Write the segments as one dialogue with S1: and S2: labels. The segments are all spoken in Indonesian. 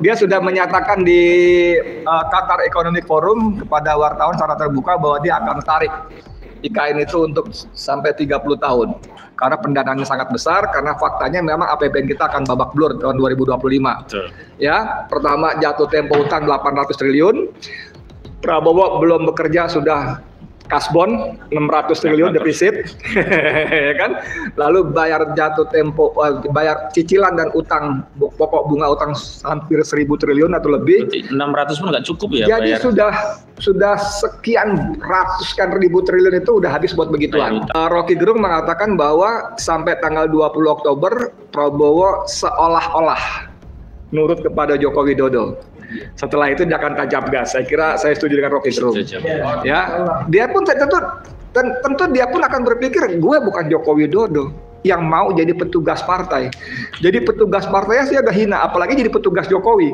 S1: dia sudah menyatakan di Qatar Economic Forum kepada wartawan secara terbuka bahwa dia akan tarik IKN itu untuk sampai 30 tahun. Karena pendanaannya sangat besar, karena faktanya memang APBN kita akan babak belur tahun 2025. Betul. Ya, pertama jatuh tempo utang 800 triliun. Prabowo belum bekerja sudah kasbon 600 triliun defisit, ya kan? Lalu bayar jatuh tempo, bayar cicilan dan utang pokok bunga utang hampir 1.000 triliun atau lebih.
S2: 600 pun nggak cukup ya?
S1: Jadi sudah sekian ratuskan ribu triliun itu udah habis buat begituan. Rocky Gerung mengatakan bahwa sampai tanggal 20 Oktober Prabowo seolah-olah nurut kepada Joko Widodo. Setelah itu dia akan tancap gas. Saya kira saya setuju dengan Rocky Gerung. Ya, dia pun tentu dia pun akan berpikir, gue bukan Joko Widodo yang mau jadi petugas partai. Jadi petugas partainya sih agak hina, apalagi jadi petugas Jokowi.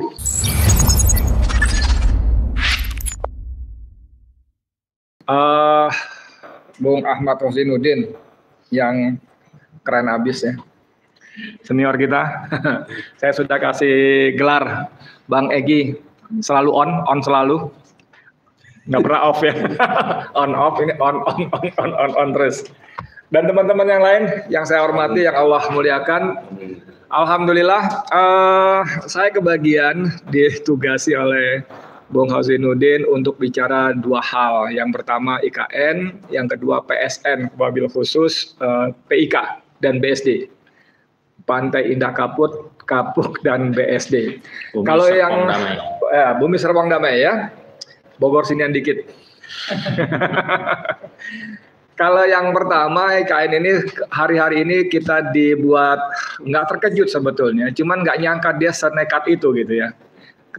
S1: Bung Ahmad Rozinuddin yang keren abis ya, senior kita. Saya sudah kasih gelar Bang Egy, selalu on selalu, nggak pernah off ya. On off, ini on terus. Dan teman-teman yang lain yang saya hormati, yang Allah muliakan, alhamdulillah saya kebagian ditugasi oleh Bung Rozinuddin untuk bicara dua hal. Yang pertama IKN, yang kedua PSN, wabil khusus PIK dan BSD. Pantai Indah Kapuk dan BSD. Kalau yang Bumi Serpong Damai ya, Bogor sinian dikit. Kalau yang pertama IKN ini hari-hari ini kita dibuat nggak terkejut sebetulnya, cuman nggak nyangka dia senekat itu gitu ya.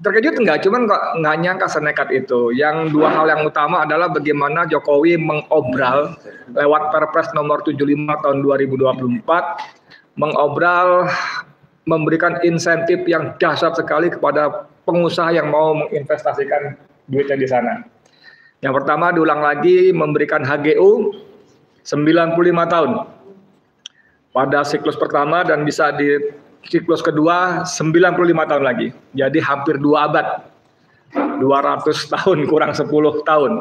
S1: Terkejut enggak, cuman nggak nyangka senekat itu. Yang dua hal yang utama adalah bagaimana Jokowi mengobral lewat Perpres nomor 75 tahun 2024, mengobral, memberikan insentif yang dahsyat sekali kepada pengusaha yang mau menginvestasikan duitnya di sana. Yang pertama diulang lagi, memberikan HGU 95 tahun pada siklus pertama dan bisa di siklus kedua 95 tahun lagi. Jadi hampir 2 abad. 200 tahun kurang 10 tahun.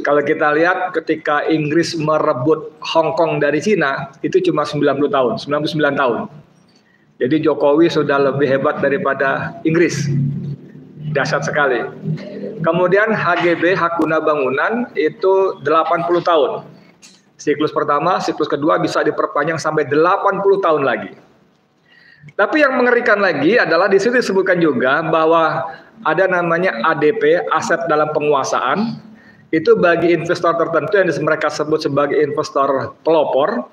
S1: Kalau kita lihat ketika Inggris merebut Hong Kong dari Cina, itu cuma 90 tahun, 99 tahun. Jadi Jokowi sudah lebih hebat daripada Inggris. Dahsyat sekali. Kemudian HGB, hak guna bangunan, itu 80 tahun. Siklus pertama, siklus kedua bisa diperpanjang sampai 80 tahun lagi. Tapi yang mengerikan lagi adalah di situ disebutkan juga bahwa ada namanya ADP, aset dalam penguasaan. Itu bagi investor tertentu yang mereka sebut sebagai investor pelopor,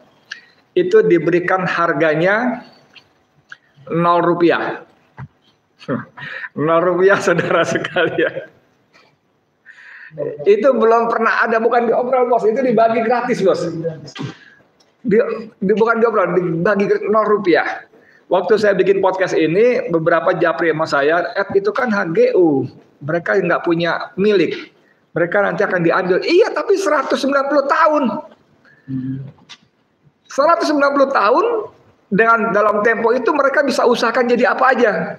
S1: itu diberikan harganya 0 rupiah. 0 rupiah saudara sekalian. Itu belum pernah ada, bukan diobrol bos, itu dibagi gratis bos. Bukan diobrol, dibagi 0 rupiah. Waktu saya bikin podcast ini, beberapa japri sama saya, itu kan HGU, mereka nggak punya milik. Mereka nanti akan diambil. Iya, tapi 190 tahun. 190 tahun dengan dalam tempo itu mereka bisa usahakan jadi apa aja.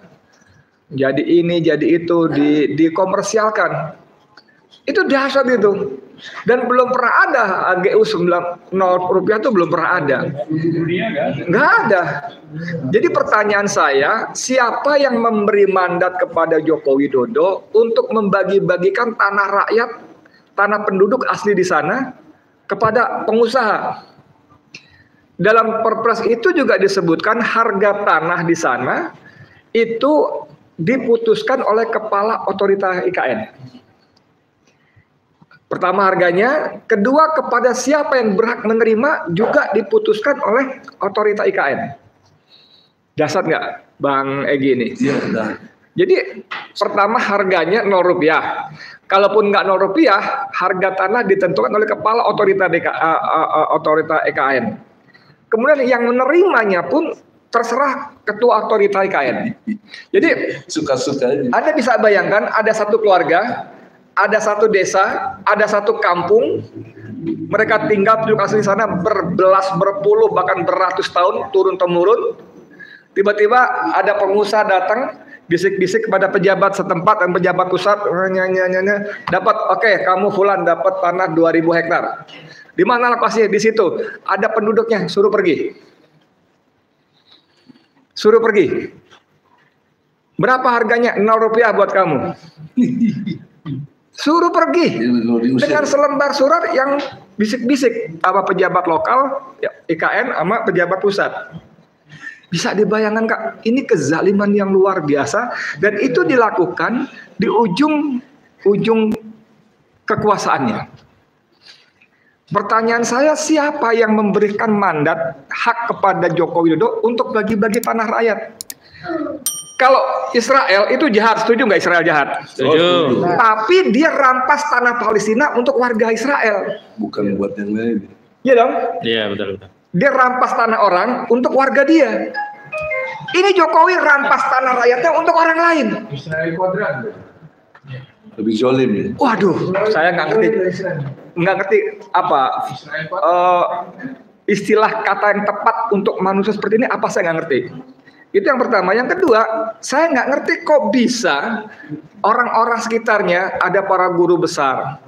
S1: Jadi ini, jadi itu, dikomersialkan. Itu dahsyat itu. Dan belum pernah ada HGU 0 rupiah itu belum pernah ada. Nggak ada. Jadi pertanyaan saya, siapa yang memberi mandat kepada Joko Widodo untuk membagi-bagikan tanah rakyat, tanah penduduk asli di sana kepada pengusaha? Dalam Perpres itu juga disebutkan harga tanah di sana itu diputuskan oleh kepala otorita IKN. Pertama harganya, kedua kepada siapa yang berhak menerima juga diputuskan oleh otorita IKN. Dasar nggak Bang Egy ini? Ya, jadi pertama harganya 0 rupiah. Kalaupun nggak 0 rupiah, harga tanah ditentukan oleh kepala otorita IKN. Kemudian yang menerimanya pun terserah ketua otorita IKN. Jadi suka-suka. Anda bisa bayangkan ada satu keluarga, ada satu desa, ada satu kampung, mereka tinggal penduduk asli di sana berpuluh bahkan beratus tahun turun temurun. Tiba-tiba ada pengusaha datang, bisik-bisik kepada pejabat setempat dan pejabat pusat, dapat, oke, kamu Fulan dapat tanah 2.000 hektar. Di mana lokasinya? Di situ. Ada penduduknya, suruh pergi. Suruh pergi. Berapa harganya? 0 rupiah buat kamu. Suruh pergi. Dengan selembar surat yang bisik-bisik apa pejabat lokal, IKN sama pejabat pusat. Bisa dibayangkan Kak, ini kezaliman yang luar biasa dan itu dilakukan di ujung kekuasaannya. Pertanyaan saya, siapa yang memberikan mandat hak kepada Joko Widodo untuk bagi-bagi tanah rakyat? Kalau Israel itu jahat, setuju nggak Israel jahat?
S2: Setuju.
S1: Tapi dia rampas tanah Palestina untuk warga Israel.
S3: Bukan buat yang lain.
S1: Iya dong?
S2: Iya, betul.
S1: Dia rampas tanah orang untuk warga dia. Ini Jokowi rampas tanah rakyatnya untuk orang lain.
S4: Israel kuadrat.
S3: Lebih zolim ya.
S1: Waduh, saya nggak ngerti apa istilah kata yang tepat untuk manusia seperti ini, apa saya nggak ngerti. Itu yang pertama. Yang kedua, saya nggak ngerti kok bisa orang-orang sekitarnya, ada para guru besar,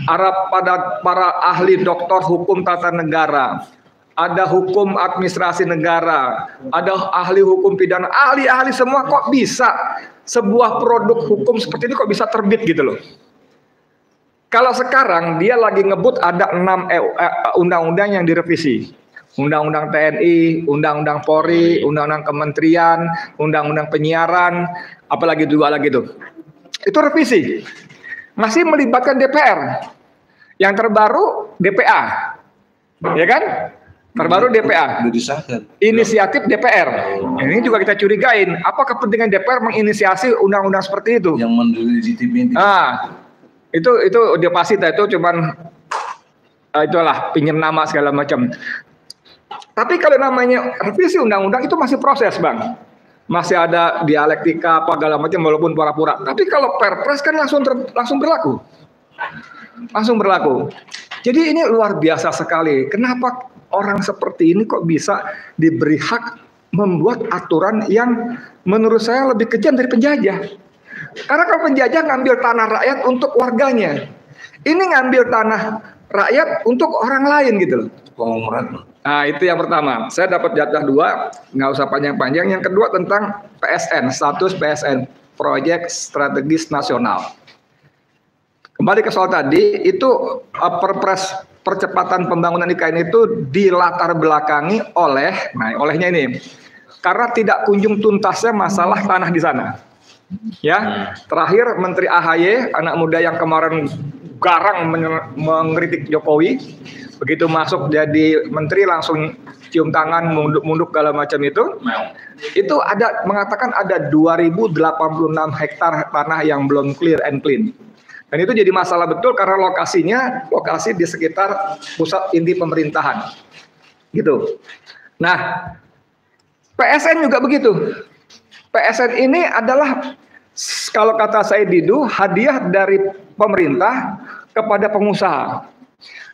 S1: ada para ahli doktor hukum tata negara, ada hukum administrasi negara, ada ahli hukum pidana, ahli-ahli semua, kok bisa sebuah produk hukum seperti ini kok bisa terbit gitu loh. Kalau sekarang dia lagi ngebut ada 6 undang-undang yang direvisi. Undang-undang TNI, Undang-undang Polri, Undang-undang Kementerian, Undang-undang Penyiaran, apalagi 2 lagi tuh. Itu revisi. Masih melibatkan DPR. Yang terbaru DPA. Ya kan? Terbaru DPA.
S3: Udah disahkan.
S1: Inisiatif DPR. Ini juga kita curigain. Apa kepentingan DPR menginisiasi undang-undang seperti itu?
S3: Yang mendelegitimasi.
S1: Itu dia pasti itu cuman itulah pinjam nama segala macam. Tapi kalau namanya revisi undang-undang itu masih proses, Bang. Masih ada dialektika apa segala macam walaupun pura-pura. Tapi kalau Perpres kan langsung berlaku. Langsung berlaku. Jadi ini luar biasa sekali. Kenapa orang seperti ini kok bisa diberi hak membuat aturan yang menurut saya lebih kejam dari penjajah? Karena kalau penjajah ngambil tanah rakyat untuk warganya, ini ngambil tanah rakyat untuk orang lain gitu loh. Nah itu yang pertama. Saya dapat jatah 2, nggak usah panjang-panjang. Yang kedua tentang PSN, status PSN, Proyek Strategis Nasional. Kembali ke soal tadi, itu Perpres percepatan pembangunan IKN itu dilatar belakangi olehnya ini, karena tidak kunjung tuntasnya masalah tanah di sana. Ya, terakhir Menteri AHY, anak muda yang kemarin garang mengkritik Jokowi, begitu masuk jadi menteri langsung cium tangan, munduk segala macam itu ada mengatakan ada 2086 hektar tanah yang belum clear and clean. Dan itu jadi masalah betul karena lokasi di sekitar pusat inti pemerintahan. Gitu. Nah, PSN juga begitu. PSN ini adalah kalau kata Said Didu, hadiah dari pemerintah kepada pengusaha.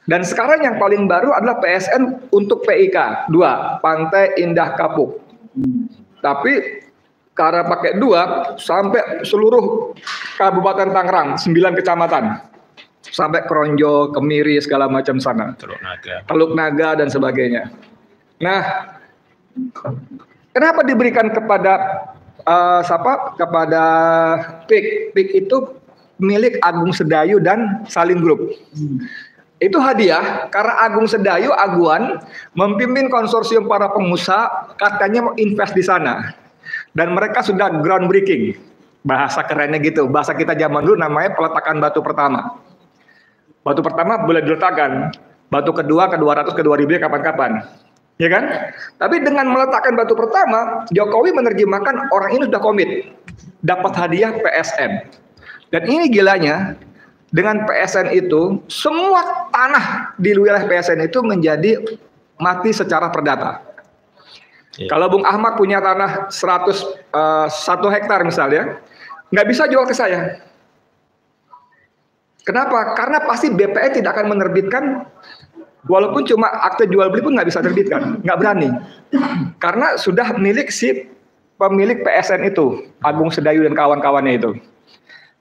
S1: Dan sekarang yang paling baru adalah PSN untuk PIK 2, Pantai Indah Kapuk. Tapi karena pakai 2 sampai seluruh Kabupaten Tangerang, 9 kecamatan. Sampai Kronjo, Kemiri, segala macam sana. Teluk Naga dan sebagainya. Nah, kenapa diberikan kepada kepada PIK? PIK itu milik Agung Sedayu dan Salim Group. Itu hadiah karena Agung Sedayu Aguan memimpin konsorsium para pengusaha, katanya mau invest di sana. Dan mereka sudah groundbreaking. Bahasa kerennya gitu. Bahasa kita zaman dulu namanya peletakan batu pertama. Batu pertama boleh diletakkan. Batu kedua, ke-200, ke-2000 kapan-kapan. Ya kan? Tapi dengan meletakkan batu pertama, Jokowi menerjemahkan orang ini sudah komit. Dapat hadiah PSN. Dan ini gilanya, dengan PSN itu, semua tanah di wilayah PSN itu menjadi mati secara perdata. Kalau Bung Ahmad punya tanah 1 hektar misalnya, nggak bisa jual ke saya. Kenapa? Karena pasti BPN tidak akan menerbitkan, walaupun cuma akte jual beli pun nggak bisa terbitkan, nggak berani. Karena sudah milik si pemilik PSN itu, Agung Sedayu dan kawan-kawannya itu.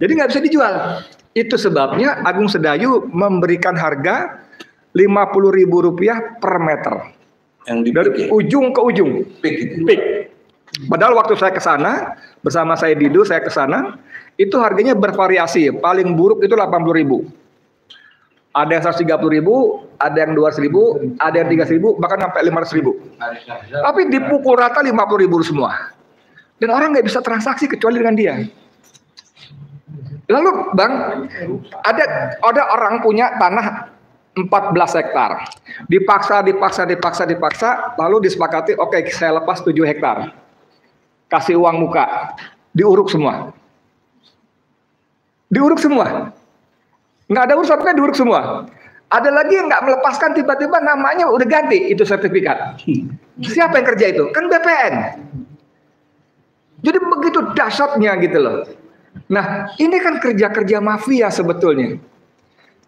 S1: Jadi nggak bisa dijual. Itu sebabnya Agung Sedayu memberikan harga Rp50.000 per meter.
S3: Yang di
S1: Dari ujung ke ujung. Peak. Padahal waktu saya ke sana, bersama saya Dido, saya ke sana, itu harganya bervariasi. Paling buruk itu 80.000. Ada yang 130.000, ada yang 200.000, ada yang 300.000, bahkan sampai 500.000. Tapi dipukul rata 50.000 semua. Dan orang nggak bisa transaksi kecuali dengan dia. Lalu Bang, ada orang punya tanah 14 hektar. Dipaksa, lalu disepakati, oke, saya lepas 7 hektar. Kasih uang muka, diuruk semua. Nggak ada urusan, kan diuruk semua. Ada lagi yang nggak melepaskan, tiba-tiba namanya udah ganti itu sertifikat. Siapa yang kerja itu? Kan BPN. Jadi begitu dahsyatnya gitu loh. Nah, ini kan kerja-kerja mafia sebetulnya.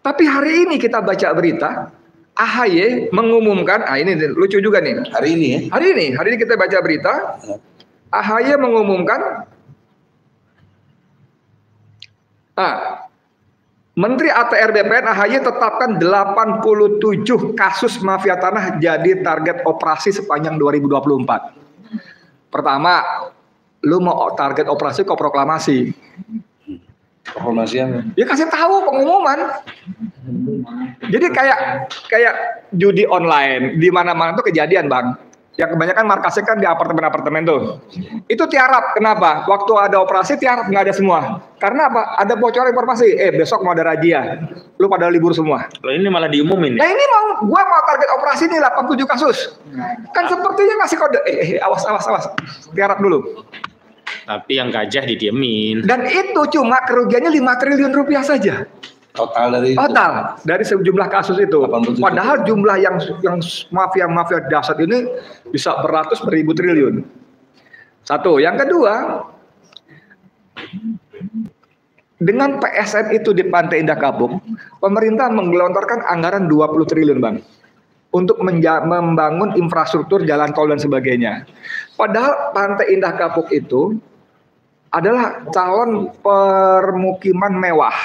S1: Tapi hari ini kita baca berita, AHY mengumumkan, ini lucu juga nih.
S3: Hari ini ya?
S1: Hari ini kita baca berita, AHY mengumumkan, Menteri ATR BPN AHY tetapkan 87 kasus mafia tanah jadi target operasi sepanjang 2024. Pertama, lu mau target operasi kok proklamasi?
S3: Proklamasi yang
S1: Ya kasih tahu pengumuman. Jadi kayak judi online di mana-mana tuh kejadian, Bang. Yang kebanyakan markasnya kan di apartemen-apartemen tuh. Itu tiarap. Kenapa? Waktu ada operasi tiarap nggak ada semua. Karena apa? Ada bocoran informasi. Besok mau ada razia. Lu pada libur semua.
S2: Loh, ini malah diumumin.
S1: Nah ini gua mau target operasi nih 87 kasus. Kan sepertinya ngasih kode. Awas. Tiarap dulu.
S2: Tapi yang gajah didiemin.
S1: Dan itu cuma kerugiannya 5 triliun rupiah saja.
S3: total
S1: Dari sejumlah kasus itu. Padahal jumlah yang mafia dahsyat ini bisa beratus beribu triliun. Satu. Yang kedua, dengan PSN itu di Pantai Indah Kapuk, pemerintah menggelontorkan anggaran 20 triliun, Bang, untuk membangun infrastruktur jalan tol dan sebagainya. Padahal Pantai Indah Kapuk itu adalah calon permukiman mewah,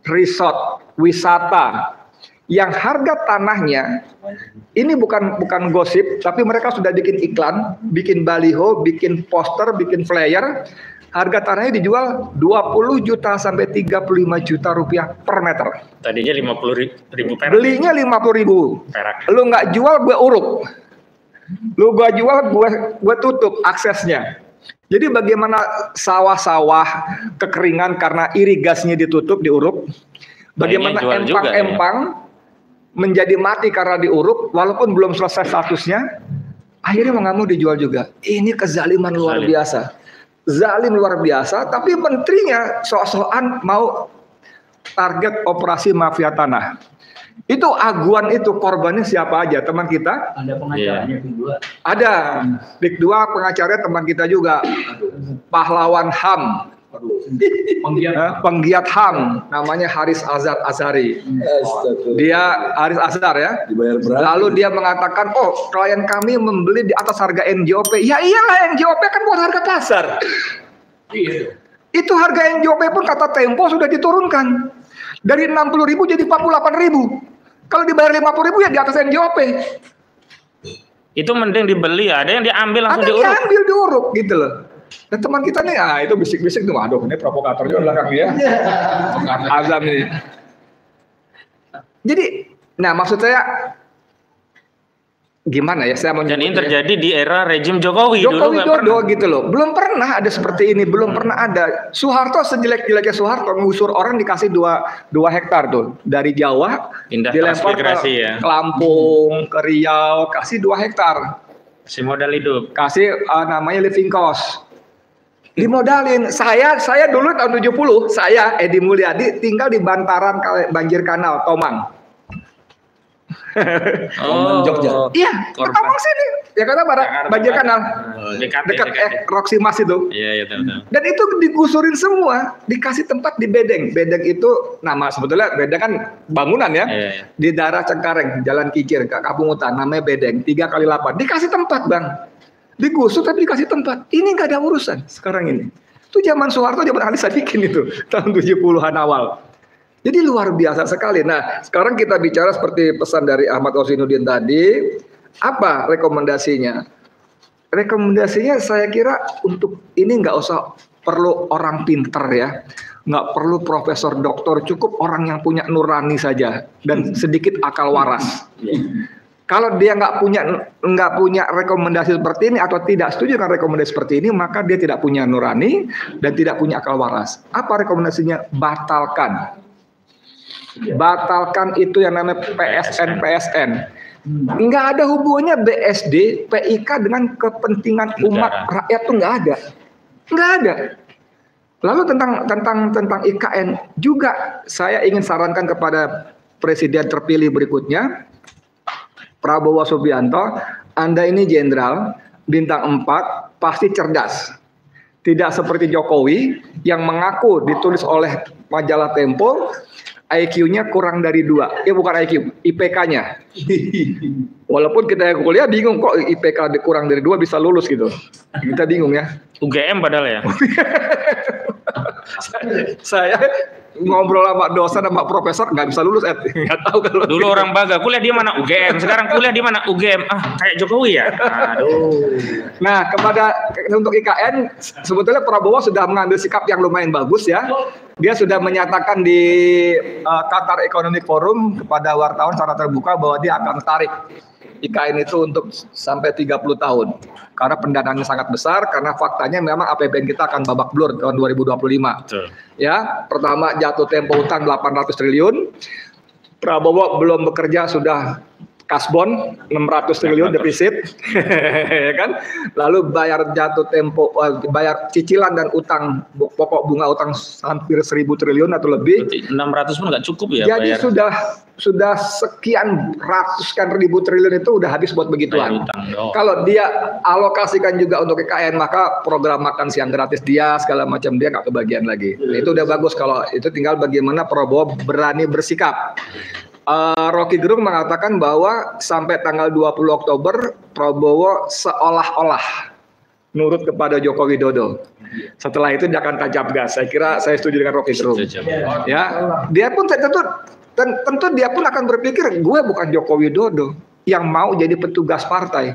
S1: resort, wisata, yang harga tanahnya ini bukan gosip, tapi mereka sudah bikin iklan, bikin baliho, bikin poster, bikin flyer. Harga tanahnya dijual 20 juta sampai 35 juta rupiah per meter.
S2: Tadinya 50.000 perak.
S1: Belinya 50.000
S2: perak.
S1: Lu nggak jual, gue uruk. Lu gua jual, gue tutup aksesnya. Jadi bagaimana sawah-sawah kekeringan karena irigasinya ditutup, diuruk. Bagaimana empang-empang menjadi mati karena diuruk, walaupun belum selesai statusnya, akhirnya mau nggak mau dijual juga. Ini kezaliman luar biasa. Zalim luar biasa, tapi menterinya sok-sokan mau target operasi mafia tanah. Itu aguan itu korbannya siapa aja? Teman kita?
S4: Ada pengacaranya kedua.
S1: Ada. Big 2 pengacaranya teman kita juga. Pahlawan HAM. Penggiat HAM, namanya Haris Azhar Azhari. Dia Haris Azhar ya. Lalu dia mengatakan, klien kami membeli di atas harga NJOP. Ya iyalah, NJOP kan buat harga pasar. Itu harga NJOP pun kata Tempo sudah diturunkan dari 60.000 jadi 48.000. Kalau dibayar 50.000 ya di atas NJOP.
S2: Itu mending dibeli, ada yang diambil langsung diuruk.
S1: Ada yang diambil diuruk gitu loh. Dan teman kita nih, itu bisik-bisik tuh, aduh ini provokatornya belakang ya. Azam ini. Jadi, nah maksud saya gimana ya? Saya mau
S2: Dan ini terjadi di era rejim Jokowi dulu
S1: Widodo gitu loh. Belum pernah ada seperti ini, belum pernah ada. Soeharto sejelek-jeleknya Soeharto ngusur orang dikasih 2 hektar tuh dari Jawa, dilempar ke Lampung, ke Riau, kasih 2 hektar.
S2: Kasih modal hidup.
S1: Kasih namanya living cost. Dimodalin. Saya dulu tahun 70, saya Edi Mulyadi tinggal di bantaran banjir kanal Tomang.
S3: Jogja.
S1: Iya, Tomang sini. Ya kata barat banjir kanal. Dekat Roxy Mas itu.
S2: Iya, betul.
S1: Dan itu digusurin semua, dikasih tempat di Bedeng. Bedeng itu nama sebetulnya Bedeng kan bangunan ya.
S2: Iya.
S1: Di daerah Cengkareng, Jalan Kikir, Kampung Utan, namanya Bedeng, 3x8. Dikasih tempat, Bang. digusur tapi dikasih tempat. Ini nggak ada urusan sekarang ini. Itu zaman Soeharto, zaman Ali Sadikin itu tahun 70-an awal. Jadi luar biasa sekali. Nah, sekarang kita bicara seperti pesan dari Ahmad Rosinuddin tadi, apa rekomendasinya? Rekomendasinya saya kira untuk ini nggak usah perlu orang pinter ya, nggak perlu profesor doktor, cukup orang yang punya nurani saja dan sedikit akal waras. Kalau dia nggak punya rekomendasi seperti ini atau tidak setuju dengan rekomendasi seperti ini, maka dia tidak punya nurani dan tidak punya akal waras. Apa rekomendasinya? Batalkan. Batalkan itu yang namanya PSN. Nggak ada hubungannya BSD, PIK dengan kepentingan umat rakyat tuh nggak ada. Lalu tentang IKN juga saya ingin sarankan kepada Presiden terpilih berikutnya, Prabowo Subianto, Anda ini jenderal bintang 4, pasti cerdas. Tidak seperti Jokowi yang mengaku ditulis oleh majalah Tempo, IQ-nya kurang dari 2. Bukan IQ, IPK-nya. Walaupun kita kuliah bingung kok IPK kurang dari 2 bisa lulus gitu. Kita bingung ya.
S2: UGM padahal ya.
S1: Saya ngobrol sama dosen sama profesor nggak bisa lulus, nggak tahu kalau
S2: dulu gitu. Orang Baga kuliah di mana UGM, sekarang kuliah di mana UGM, kayak Jokowi ya. Aduh.
S1: Nah, untuk IKN sebetulnya Prabowo sudah mengambil sikap yang lumayan bagus ya. Dia sudah menyatakan di Qatar Economic Forum kepada wartawan secara terbuka bahwa dia akan tarik IKN itu untuk sampai 30 tahun. Karena pendanaannya sangat besar, karena faktanya memang APBN kita akan babak belur tahun 2025. Betul. Ya, pertama jatuh tempo utang 800 triliun. Prabowo belum bekerja sudah kasbon 600 triliun defisit, ya kan? Lalu bayar jatuh tempo, bayar cicilan dan utang pokok bunga utang hampir 1.000 triliun atau lebih.
S2: 600 pun nggak cukup ya.
S1: Jadi bayar. sudah sekian ratuskan ribu triliun itu udah habis buat begituan. Kalau dia alokasikan juga untuk IKN, maka program makan siang gratis dia segala macam dia nggak kebagian lagi. Nah, itu udah bagus. Kalau itu tinggal bagaimana Prabowo berani bersikap. Rocky Gerung mengatakan bahwa sampai tanggal 20 Oktober Prabowo seolah-olah nurut kepada Joko Widodo. Setelah itu dia akan tancap gas. Saya kira saya setuju dengan Rocky Gerung. Ya, dia pun tentu dia pun akan berpikir, gue bukan Joko Widodo yang mau jadi petugas partai.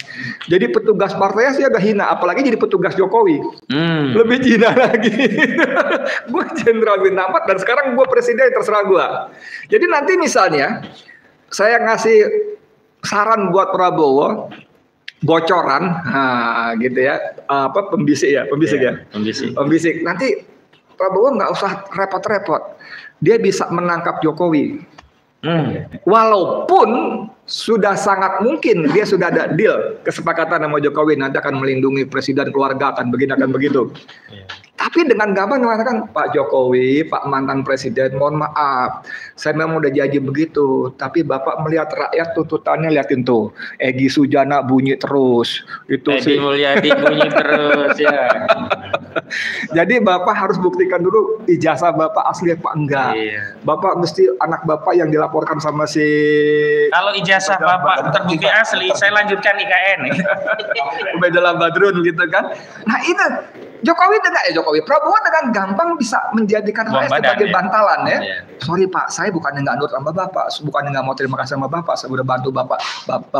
S1: Jadi petugas partainya sih agak hina, apalagi jadi petugas Jokowi. Lebih hina lagi. Gue jenderal bintang 4 dan sekarang gue presiden, terserah gue. Jadi nanti misalnya saya ngasih saran buat Prabowo, bocoran, gitu ya, pembisik. Pembisik. Nanti Prabowo nggak usah repot-repot. Dia bisa menangkap Jokowi. Walaupun sudah sangat mungkin dia sudah ada deal kesepakatan sama Jokowi nanti akan melindungi presiden, keluarga, akan begini akan begitu. Tapi dengan gampang mengatakan, Pak Jokowi, Pak mantan presiden, mohon maaf, saya memang udah janji begitu, tapi Bapak melihat rakyat tuntutannya, liatin tuh, Egy Sujana bunyi terus, itu
S2: Edi Mulyadi bunyi terus ya.
S1: Jadi Bapak harus buktikan dulu ijazah Bapak asli apa enggak. Bapak mesti anak Bapak yang dilaporkan sama si.
S2: Kalau ijazah Bapak terbukti asli, saya lanjutkan IKN.
S1: Ubaidillah Badrun gitu kan. Nah itu Jokowi Prabowo dengan gampang bisa menjadikan rakyat sebagai bantalan ya. Sorry Pak, saya bukannya nggak nurut sama Bapak, bukannya nggak mau terima kasih sama Bapak, saya udah bantu Bapak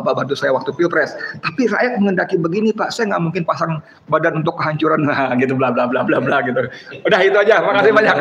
S1: bantu saya waktu Pilpres. Tapi rakyat menghendaki begini Pak, saya nggak mungkin pasang badan untuk kehancuran, nah gitu bla bla bla bla bla gitu. Udah itu aja, makasih banyak.